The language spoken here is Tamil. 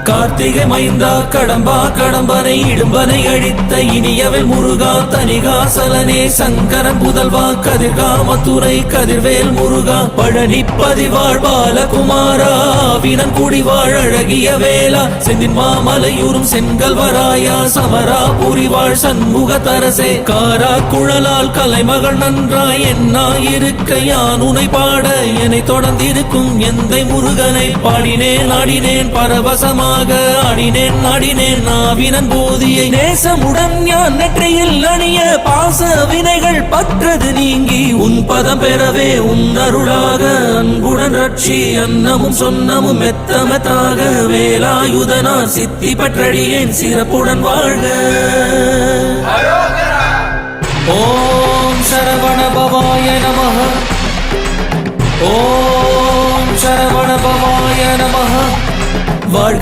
கார்த்திகை மைந்தா கடம்பா கடம்பனை இடும்பனை அழித்த இனியவன் முருகா தனிகாசலனே சங்கரன் புதல்வா கதிர்காமத்துறை கதிர்வேல் முருகா பழனி பதிவாழ் பாலகுமாரா வினன் குடிவாழ் அழகிய வேளா செந்தின் மாமலையூரும் செங்கல்வராயா சமரா புரிவாழ் சண்முக தரசே காரா குழலால் கலைமகள் நன்றாய் என்னாயிருக்க யான் உனை பாட என்னை தொடர்ந்திருக்கும் எந்தை முருகனை பாடினேன் ஆடினேன் பரவசமாக ஆடினேன் நாடினேன் நாவினன் போதியை நேசமுடன் ஞான் நெற்றியில் அணிய பாச வினைகள் பற்றது நீங்கி உன் பதம் பெறவே உன் அருளாக அன்புடன் ரட்சி அன்னமும் சொன்னமும் மெத்தமத்தாக வேலாயுதனார் சித்தி பற்றடியேன் சிறப்புடன் வாழ்க. ஓம் சரவண பவாய நமஹ. ஓம் சரவண பவாய நமஹ. வாழ்க.